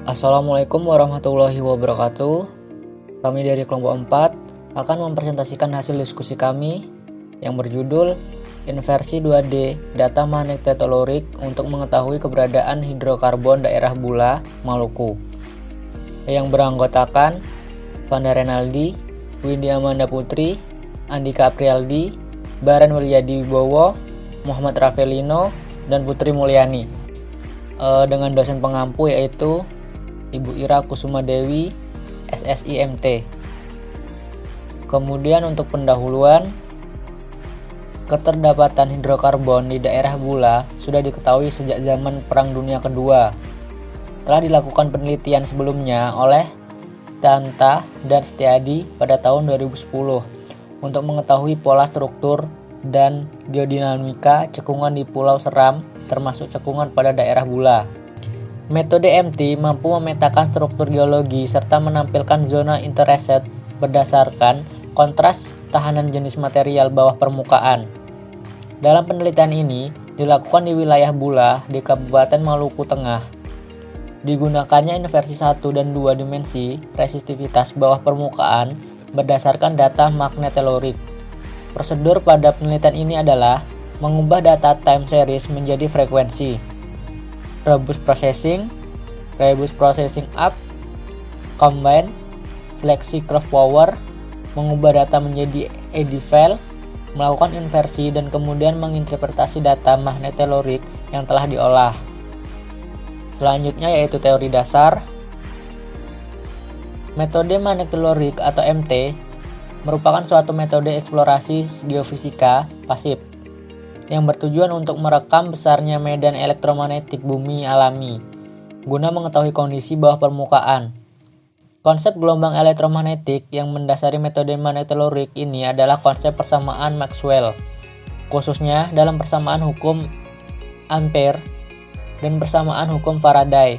Assalamualaikum warahmatullahi wabarakatuh. Kami dari kelompok 4 akan mempresentasikan hasil diskusi kami yang berjudul Inversi 2D Data Magnetotelurik untuk mengetahui keberadaan hidrokarbon daerah Bula, Maluku, yang beranggotakan Vanda Renaldi, Widya Amanda Putri, Andika Aprialdi, Baran Wilyadi Wibowo, Muhammad Ravelino, dan Putri Mulyani, dengan dosen pengampu yaitu Ibu Ira Kusuma Dewi, SSIMT. Kemudian untuk pendahuluan, keterdapatan hidrokarbon di daerah Bula sudah diketahui sejak zaman Perang Dunia Kedua. Telah dilakukan penelitian sebelumnya oleh Stanta dan Setiadi pada tahun 2010 untuk mengetahui pola struktur dan geodinamika cekungan di Pulau Seram termasuk cekungan pada daerah Bula. Metode MT mampu memetakan struktur geologi serta menampilkan zona interest berdasarkan kontras tahanan jenis material bawah permukaan. Dalam penelitian ini dilakukan di wilayah Bula di Kabupaten Maluku Tengah. Digunakannya inversi 1 dan 2 dimensi resistivitas bawah permukaan berdasarkan data magnetotelurik. Prosedur pada penelitian ini adalah mengubah data time series menjadi frekuensi, rebus processing up, combine, seleksi curve power, mengubah data menjadi ED file, melakukan inversi, dan kemudian menginterpretasi data magnetotelurik yang telah diolah. Selanjutnya yaitu teori dasar. Metode magnetotelurik atau MT merupakan suatu metode eksplorasi geofisika pasif yang bertujuan untuk merekam besarnya medan elektromagnetik bumi alami guna mengetahui kondisi bawah permukaan. Konsep gelombang elektromagnetik yang mendasari metode magnetotelurik ini adalah konsep persamaan Maxwell, khususnya dalam persamaan hukum Ampere dan persamaan hukum Faraday.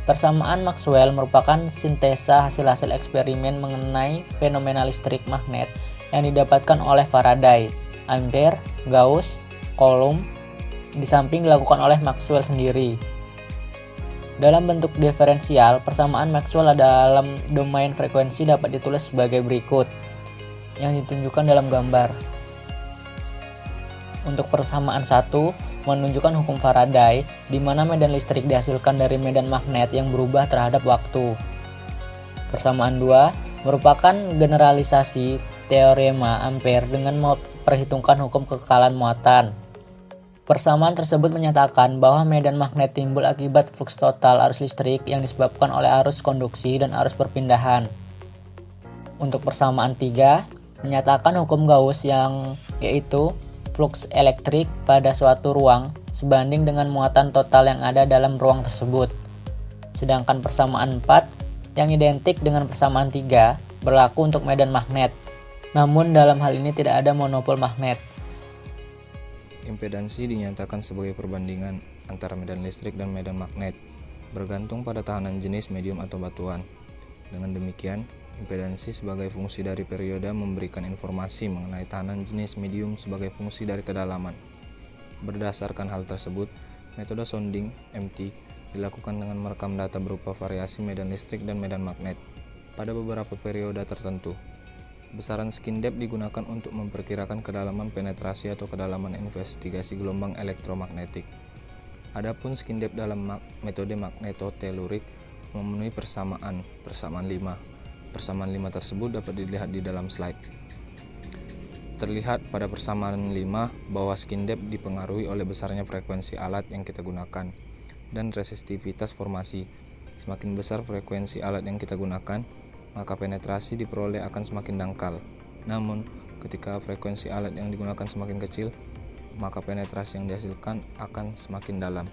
Persamaan Maxwell merupakan sintesa hasil-hasil eksperimen mengenai fenomena listrik magnet yang didapatkan oleh Faraday, Ampere, Gauss, Coulomb, di samping dilakukan oleh Maxwell sendiri. Dalam bentuk diferensial, persamaan Maxwell dalam domain frekuensi dapat ditulis sebagai berikut, yang ditunjukkan dalam gambar. Untuk persamaan 1, menunjukkan hukum Faraday, di mana medan listrik dihasilkan dari medan magnet yang berubah terhadap waktu. Persamaan 2 merupakan generalisasi teorema Ampere dengan memperhitungkan hukum kekekalan muatan. Persamaan tersebut menyatakan bahwa medan magnet timbul akibat flux total arus listrik yang disebabkan oleh arus konduksi dan arus perpindahan. Untuk persamaan 3 menyatakan hukum Gauss yang yaitu flux elektrik pada suatu ruang sebanding dengan muatan total yang ada dalam ruang tersebut. Sedangkan persamaan 4 yang identik dengan persamaan 3 berlaku untuk medan magnet. Namun dalam hal ini tidak ada monopol magnet. Impedansi dinyatakan sebagai perbandingan antara medan listrik dan medan magnet, bergantung pada tahanan jenis medium atau batuan. Dengan demikian, impedansi sebagai fungsi dari periode memberikan informasi mengenai tahanan jenis medium sebagai fungsi dari kedalaman. Berdasarkan hal tersebut, metode sounding MT dilakukan dengan merekam data berupa variasi medan listrik dan medan magnet pada beberapa periode tertentu. Besaran skin depth digunakan untuk memperkirakan kedalaman penetrasi atau kedalaman investigasi gelombang elektromagnetik. Adapun skin depth dalam metode magnetotelurik memenuhi persamaan 5. Persamaan 5 tersebut dapat dilihat di dalam slide. Terlihat pada persamaan 5 bahwa skin depth dipengaruhi oleh besarnya frekuensi alat yang kita gunakan dan resistivitas formasi. Semakin besar frekuensi alat yang kita gunakan, maka penetrasi diperoleh akan semakin dangkal. Namun, ketika frekuensi alat yang digunakan semakin kecil, maka penetrasi yang dihasilkan akan semakin dalam.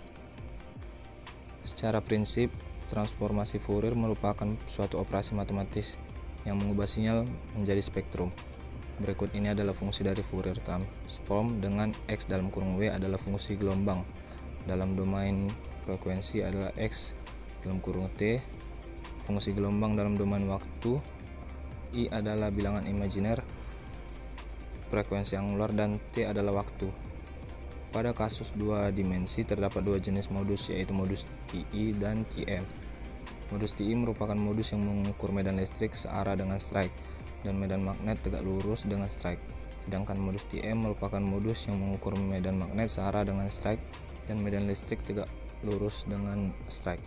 Secara prinsip, transformasi Fourier merupakan suatu operasi matematis yang mengubah sinyal menjadi spektrum. Berikut ini adalah fungsi dari Fourier transform dengan X dalam kurung W adalah fungsi gelombang. Dalam domain frekuensi adalah X dalam kurung T. Fungsi gelombang dalam domain waktu, I adalah bilangan imajiner, frekuensi angular, dan T adalah waktu. Pada kasus dua dimensi terdapat dua jenis modus, yaitu modus TI dan TM. Modus TI merupakan modus yang mengukur medan listrik searah dengan strike dan medan magnet tegak lurus dengan strike. Sedangkan modus TM merupakan modus yang mengukur medan magnet searah dengan strike dan medan listrik tegak lurus dengan strike.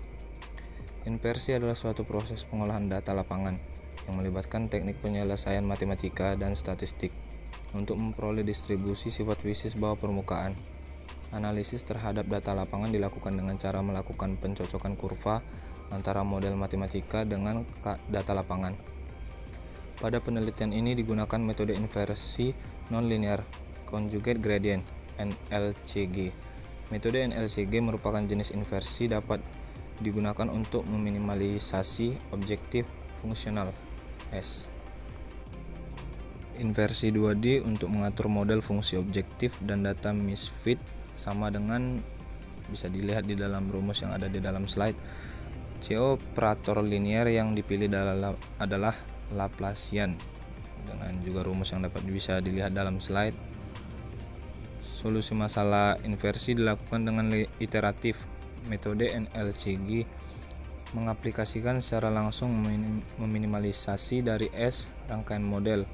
Inversi adalah suatu proses pengolahan data lapangan yang melibatkan teknik penyelesaian matematika dan statistik untuk memperoleh distribusi sifat fisik bawah permukaan. Analisis terhadap data lapangan dilakukan dengan cara melakukan pencocokan kurva antara model matematika dengan data lapangan. Pada penelitian ini digunakan metode inversi nonlinear conjugate gradient (NLCG). Metode NLCG merupakan jenis inversi dapat digunakan untuk meminimalisasi objektif fungsional S. Inversi 2D untuk mengatur model fungsi objektif dan data misfit sama dengan bisa dilihat di dalam rumus yang ada di dalam slide. C operator linear yang dipilih adalah Laplacian dengan juga rumus yang dapat bisa dilihat dalam slide. Solusi masalah inversi dilakukan dengan iteratif. Metode NLCG mengaplikasikan secara langsung meminimalisasi dari S rangkaian model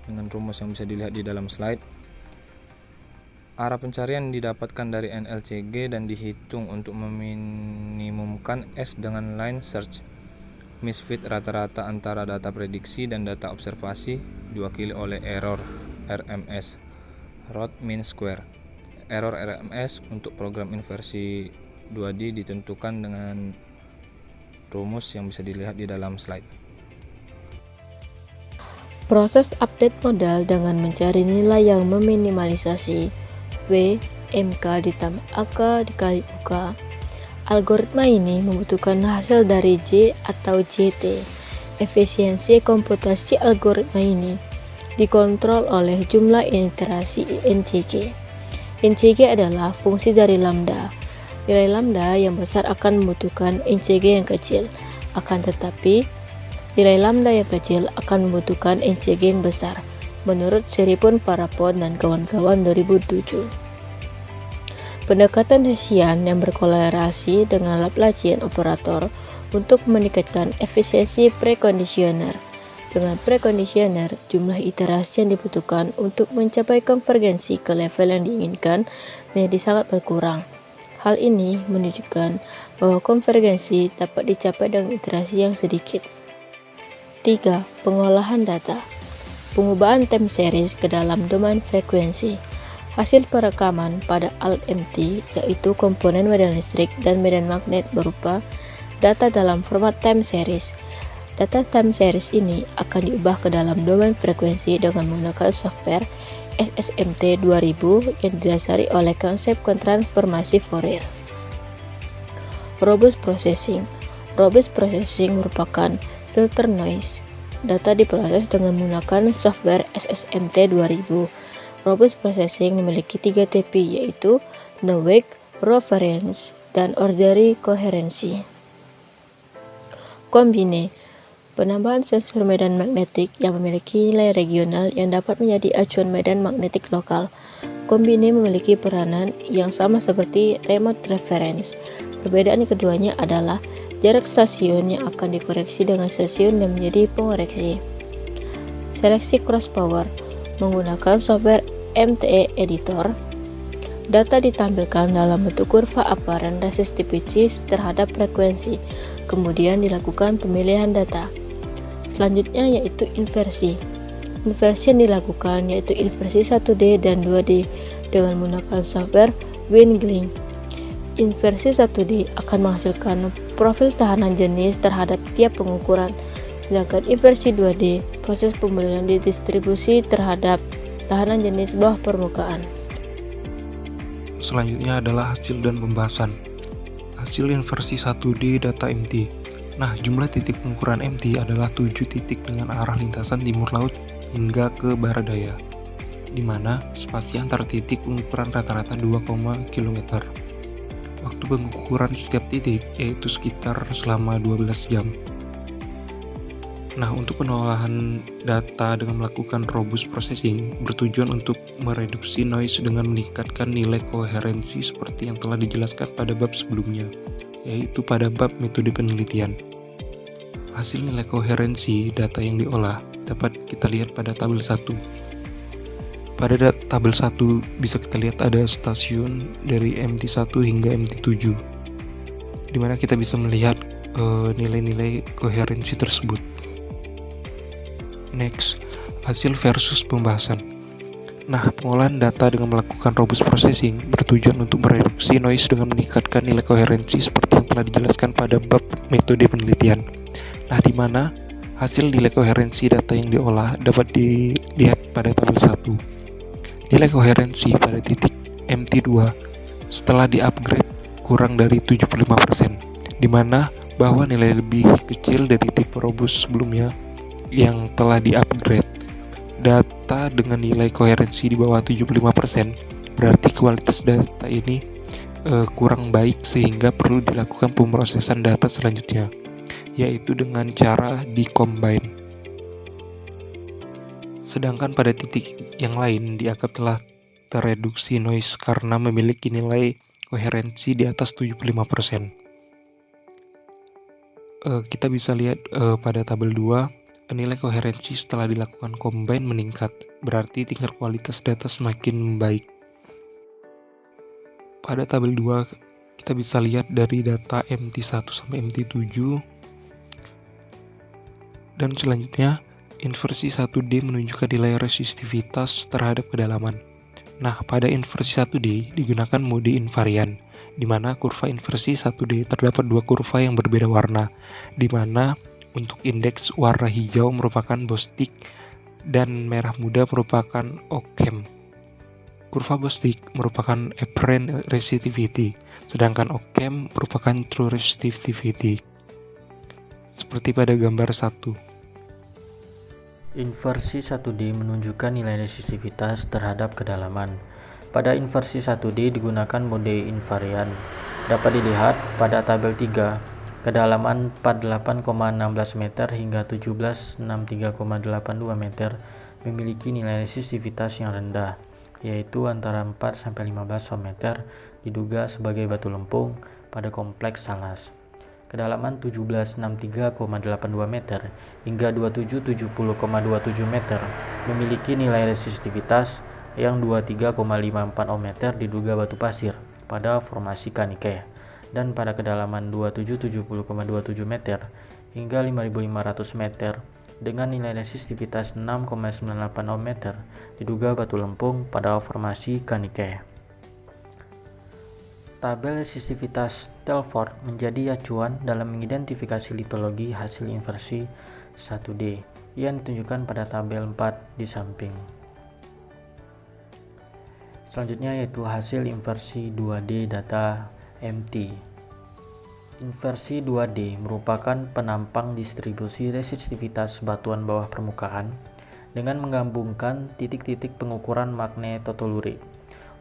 dengan rumus yang bisa dilihat di dalam slide. Arah pencarian didapatkan dari NLCG dan dihitung untuk meminimumkan S dengan line search. Misfit rata-rata antara data prediksi dan data observasi diwakili oleh error RMS, root mean square. Error RMS untuk program inversi 2D ditentukan dengan rumus yang bisa dilihat di dalam slide. Proses update modal dengan mencari nilai yang meminimalisasi W, MK ditambah AK dikali UK. Algoritma ini membutuhkan hasil dari J atau JT. Efisiensi komputasi algoritma ini dikontrol oleh jumlah iterasi NCG. NCG adalah fungsi dari lambda. Nilai lambda yang besar akan membutuhkan NCG yang kecil. Akan tetapi, nilai lambda yang kecil akan membutuhkan NCG yang besar, menurut Sheripon, Parapon, dan kawan-kawan 2007. Pendekatan Hessian yang berkolerasi dengan Laplacian operator untuk meningkatkan efisiensi preconditioner. Dengan preconditioner, jumlah iterasi yang dibutuhkan untuk mencapai konvergensi ke level yang diinginkan menjadi sangat berkurang. Hal ini menunjukkan bahwa konvergensi dapat dicapai dengan iterasi yang sedikit. 3. Pengolahan data. Pengubahan time series ke dalam domain frekuensi. Hasil perekaman pada ALT-MT yaitu komponen medan listrik dan medan magnet berupa data dalam format time series. Data time series ini akan diubah ke dalam domain frekuensi dengan menggunakan software SSMT 2000 yang didasari oleh konsep transformasi Fourier. Robust processing. Robust processing merupakan filter noise. Data diproses dengan menggunakan software SSMT 2000. Robust processing memiliki 3 TP, yaitu Nowak, Raw Variance, dan Orderly Coherency. Kombine. Penambahan sensor medan magnetik yang memiliki nilai regional yang dapat menjadi acuan medan magnetik lokal. Kombine memiliki peranan yang sama seperti remote reference. Perbedaan keduanya adalah jarak stasiun yang akan dikoreksi dengan stasiun dan menjadi pengoreksi. Seleksi cross power. Menggunakan software MTE Editor, data ditampilkan dalam bentuk kurva apparent resistivity terhadap frekuensi, kemudian dilakukan pemilihan data. Selanjutnya yaitu inversi. Inversi yang dilakukan yaitu inversi 1D dan 2D dengan menggunakan software Wingling. Inversi 1D akan menghasilkan profil tahanan jenis terhadap tiap pengukuran, sedangkan inversi 2D proses pembelian distribusi terhadap tahanan jenis bawah permukaan. Selanjutnya adalah hasil dan pembahasan. Hasil inversi 1D data MT. Nah, jumlah titik pengukuran MT adalah 7 titik dengan arah lintasan timur laut hingga ke barat daya, di mana spasi antar titik pengukuran rata-rata 2, km. Waktu pengukuran setiap titik yaitu sekitar selama 12 jam. Nah, untuk pengolahan data dengan melakukan robust processing bertujuan untuk mereduksi noise dengan meningkatkan nilai koherensi seperti yang telah dijelaskan pada bab sebelumnya, yaitu pada bab metode penelitian. Hasil nilai koherensi data yang diolah dapat kita lihat pada tabel 1. Pada tabel 1 bisa kita lihat ada stasiun dari MT1 hingga MT7, di mana kita bisa melihat nilai-nilai koherensi tersebut. Next, hasil versus pembahasan. Nah, pengolahan data dengan melakukan robust processing bertujuan untuk mereduksi noise dengan meningkatkan nilai koherensi seperti yang telah dijelaskan pada bab metode penelitian. Nah, di mana hasil nilai koherensi data yang diolah dapat dilihat pada tabel 1. Nilai koherensi pada titik MT2 setelah di-upgrade kurang dari 75%, di mana bahwa nilai lebih kecil dari tipe robust sebelumnya yang telah di-upgrade. Data dengan nilai koherensi di bawah 75% berarti kualitas data ini kurang baik sehingga perlu dilakukan pemrosesan data selanjutnya, yaitu dengan cara di-combine. Sedangkan pada titik yang lain dianggap telah tereduksi noise karena memiliki nilai koherensi di atas 75%. Kita bisa lihat pada tabel 2, nilai koherensi setelah dilakukan combine meningkat, berarti tingkat kualitas data semakin membaik. Pada tabel 2 kita bisa lihat dari data MT1 sampai MT7, dan selanjutnya inversi 1D menunjukkan nilai resistivitas terhadap kedalaman. Nah, pada inversi 1D digunakan mode invarian, di mana kurva inversi 1D terdapat dua kurva yang berbeda warna, di mana untuk indeks warna hijau merupakan Bostik dan merah muda merupakan Occam. Kurva Bostik merupakan apparent resistivity, sedangkan Occam merupakan true resistivity. Seperti pada gambar 1. Inversi 1D menunjukkan nilai resistivitas terhadap kedalaman. Pada inversi 1D digunakan mode invarian. Dapat dilihat pada tabel 3. Kedalaman 48,16 meter hingga 1763,82 meter memiliki nilai resistivitas yang rendah, yaitu antara 4-15 ohm meter, diduga sebagai batu lempung pada kompleks Salas. Kedalaman 1763,82 meter hingga 2770,27 meter memiliki nilai resistivitas yang 23,54 ohm meter, diduga batu pasir pada formasi Kanike. Dan pada kedalaman 2770,27 meter hingga 5500 meter dengan nilai resistivitas 6,98 ohm meter, diduga batu lempung pada formasi Kanike. Tabel resistivitas Telford menjadi acuan dalam mengidentifikasi litologi hasil inversi 1D yang ditunjukkan pada tabel 4 di samping. Selanjutnya yaitu hasil inversi 2D data MT. Inversi 2D merupakan penampang distribusi resistivitas batuan bawah permukaan dengan menggabungkan titik-titik pengukuran magnetotolurik.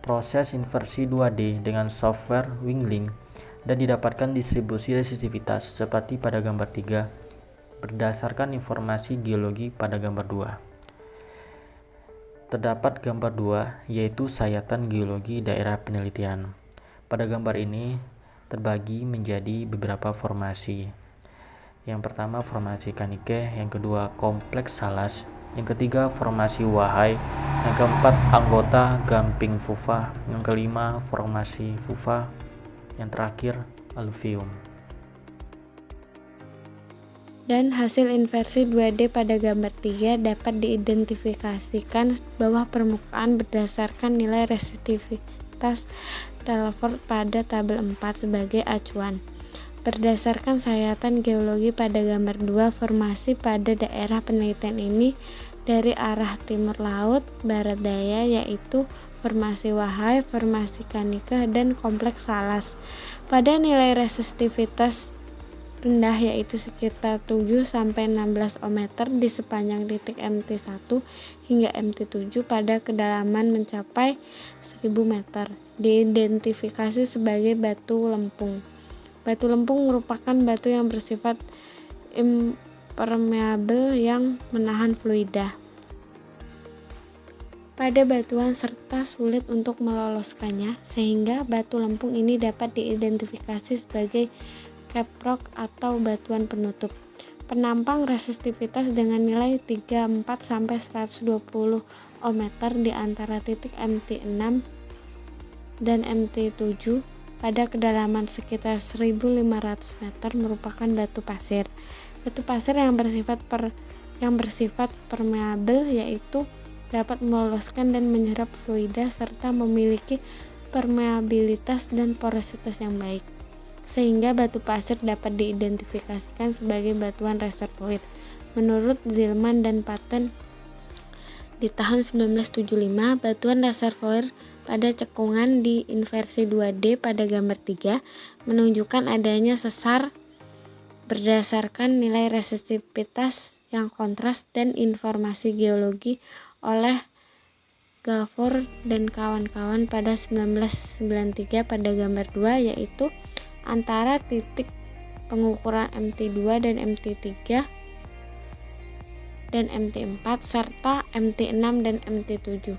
Proses inversi 2D dengan software Winglink dan didapatkan distribusi resistivitas seperti pada gambar 3 berdasarkan informasi geologi pada gambar 2. Terdapat gambar 2 yaitu sayatan geologi daerah penelitian. Pada gambar ini terbagi menjadi beberapa formasi. Yang pertama formasi Kanike, yang kedua kompleks Salas, yang ketiga formasi Wahai, yang keempat anggota Gamping Fuva, yang kelima formasi Fuva, yang terakhir Alluvium. Dan hasil inversi 2D pada gambar 3 dapat diidentifikasikan bawah permukaan berdasarkan nilai resistivitas Telford pada tabel 4 sebagai acuan. Berdasarkan sayatan geologi pada gambar 2, formasi pada daerah penelitian ini dari arah timur laut barat daya, yaitu formasi Wahai, formasi Kanike, dan kompleks Salas. Pada nilai resistivitas rendah yaitu sekitar 7-16 ohm meter di sepanjang titik MT1 hingga MT7 pada kedalaman mencapai 1000 meter, diidentifikasi sebagai batu lempung. Batu lempung merupakan batu yang bersifat permeabel yang menahan fluida pada batuan serta sulit untuk meloloskannya, sehingga batu lempung ini dapat diidentifikasi sebagai caprock atau batuan penutup. Penampang resistivitas dengan nilai 34 sampai 120 ohmeter di antara titik MT6 dan MT7 pada kedalaman sekitar 1.500 meter merupakan batu pasir. Batu pasir yang bersifat permeabel, yaitu dapat meloloskan dan menyerap fluida serta memiliki permeabilitas dan porositas yang baik, sehingga batu pasir dapat diidentifikasikan sebagai batuan reservoir. Menurut Zillman dan Patten di tahun 1975, batuan reservoir pada cekungan di inversi 2D pada gambar 3 menunjukkan adanya sesar berdasarkan nilai resistivitas yang kontras dan informasi geologi oleh Gafford dan kawan-kawan pada 1993 pada gambar 2, yaitu antara titik pengukuran MT2 dan MT3 dan MT4 serta MT6 dan MT7.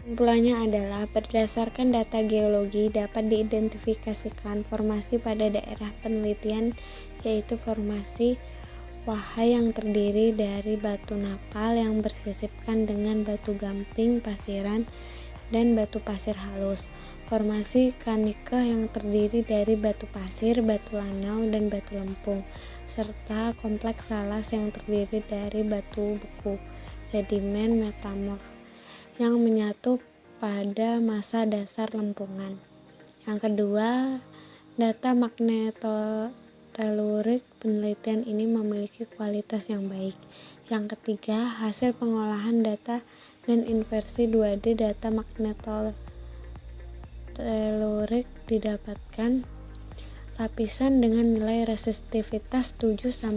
Kesimpulannya adalah berdasarkan data geologi dapat diidentifikasikan formasi pada daerah penelitian, yaitu formasi Wahai yang terdiri dari batu napal yang bersisipkan dengan batu gamping pasiran dan batu pasir halus. Formasi Kanike yang terdiri dari batu pasir, batu lanau, dan batu lempung, serta kompleks Salas yang terdiri dari batu beku, sedimen metamorf yang menyatu pada masa dasar lempungan. Yang kedua, data magnetotelurik penelitian ini memiliki kualitas yang baik. Yang ketiga, hasil pengolahan data dan inversi 2D data magnetotelurik didapatkan lapisan dengan nilai resistivitas 7-16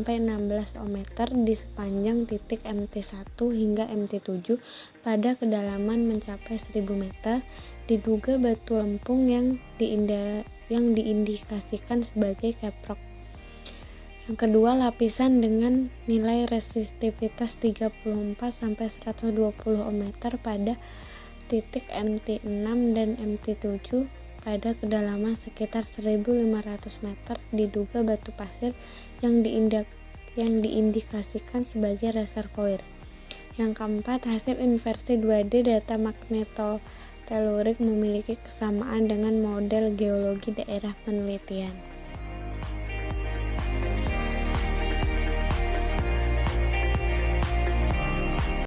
ohmeter di sepanjang titik MT1 hingga MT7 pada kedalaman mencapai 1000 meter, diduga batu lempung yang diindikasikan sebagai caprock. Yang kedua, lapisan dengan nilai resistivitas 34-120 ohmeter pada titik MT6 dan MT7 pada kedalaman sekitar 1.500 meter, diduga batu pasir yang diindikasikan sebagai reservoir. Yang keempat, hasil inversi 2D data magnetotelurik memiliki kesamaan dengan model geologi daerah penelitian.